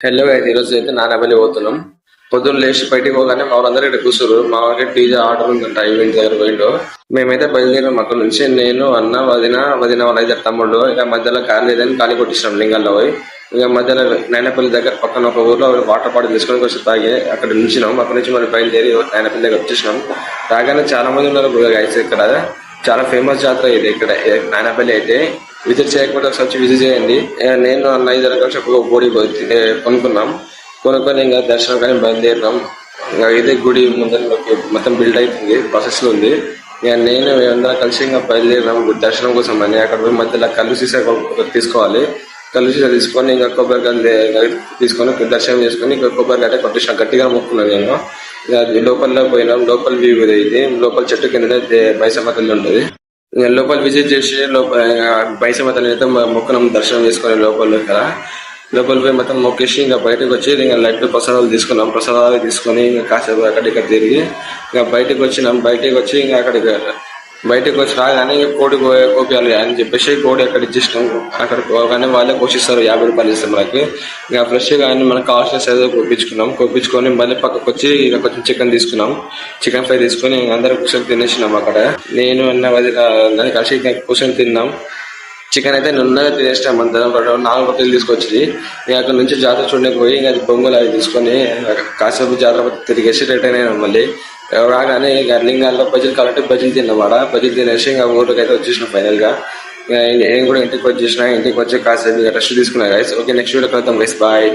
Hello guys, ఈరోజు అయితే నానబల్లి పోతున్నాం. పొద్దున్న లేచి బయటికి పోగానే మా వాళ్ళందరూ ఇక్కడ కూర్చోరు. మా వాళ్ళకి పిజ్జా ఆర్డర్ ఉందంట, ఈవెంట్ దగ్గర పోయిండు. మేమైతే బయలుదేరాం అక్కడ నుంచి. నేను అన్న వదిన వాళ్ళ ఇద్దరు తమ్ముళ్ళు. ఇక మధ్యలో ఖాళీ లేదని ఖాళీ కొట్టించినాం లింగాల్లో పోయి. ఇక మధ్యలో నైనపల్లి దగ్గర పక్కన ఒక ఊర్లో వాటర్ బాటిల్ తీసుకొని కొంచెం తాగి అక్కడ నుంచినాం. అక్కడ నుంచి మనం బయలుదేరి నైనపల్లి దగ్గర వచ్చేసినాం. రాగానే చాలా మంది ఉన్నారు గైస్. ఇక్కడ చాలా ఫేమస్ జాతర ఇది. ఇక్కడ నాయనపల్లి అయితే విజిట్ చేయకపోతే ఒకసారి వచ్చి విజిట్ చేయండి. నేను అన్న ఇద్దరు కలిసి ఒక బోడీ కొనుక్కున్నాం. కొనుక్కొని ఇంకా దర్శనం కానీ బయలుదేరినాం. ఇంకా ఇదే గుడి ముందర మొత్తం బిల్డ్ అవుతుంది, ప్రాసెస్ లో ఉంది. ఇక నేను అందరం కలిసి ఇంకా బయలుదేరినాం దర్శనం కోసం అని. అక్కడ పోయి మధ్యలో కళ్ళు సీసా తీసుకోవాలి. కళ్ళు సీసా తీసుకొని ఇంకా కొబ్బరికాయలు తీసుకొని దర్శనం చేసుకొని ఇంకా కొబ్బరికాయ కొట్టేసాం. గట్టిగా మొక్కున్నాను నేను. ఇక లోపల పోయినాం. లోపల వ్యూ ఇది. లోపల చెట్టు కింద మైసమ్మ తల్లి ఉంటుంది. లోపల విజిట్ చేసి మైసమ్మ తల్లి అయితే మొక్కనం దర్శనం చేసుకొని లోపల పోయి మొత్తం మొక్కేసి ఇంకా బయటకు వచ్చి ఇంకా లడ్డు ప్రసాదాలు తీసుకున్నాం. ప్రసాదాలు తీసుకొని ఇంకా కాసేపు అక్కడ ఇక్కడ తిరిగి ఇంకా బయటకు వచ్చినాం. బయటకు వచ్చి రాగానే కోడి కోపియాలి అని చెప్పేసి కోడి అక్కడ ఇచ్చేసినాం. అక్కడ పోగానే వాళ్ళే కోసిస్తారు. 50 రూపాయలు ఇస్తాం మనకి. ఇంకా ఫ్రెష్గా కానీ మనకు కావాల్సిన సైజు కోపించుకొని మళ్ళీ పక్కకు వచ్చి ఇక కొంచెం చికెన్ తీసుకున్నాం. చికెన్ ఫ్రై తీసుకొని అందరం కూర్చొని తినేసినాం. అక్కడ నేను అన్న వదిన కలిసి కూర్చొని తిన్నాం. చికెన్ అయితే నున్నగా తినేసినాం. అందరం 4 రొట్టెలు తీసుకొచ్చి అక్కడ నుంచి జాతర చూడడానికి పోయి ఇంకా బొంగులు అవి తీసుకొని కాసేపు జాతర తిరిగేసి రిటర్న్ అయినాం. మళ్ళీ రాగానే ఇక లింగాల్లో బజ్జీలు కావాలంటే బజ్జీలు తిన్నమాట. బజ్జీలు తినేసి ఇంకా ఊరికి అయితే వచ్చేసిన ఫైనల్ గా. నేను కూడా ఇంటికి వచ్చేసిన. ఇంటికి వచ్చి కాసేపు రెస్ట్ తీసుకున్నా గైస్. ఓకే, నెక్స్ట్ వీడియో కలుద్దాం గైస్. బాయ్.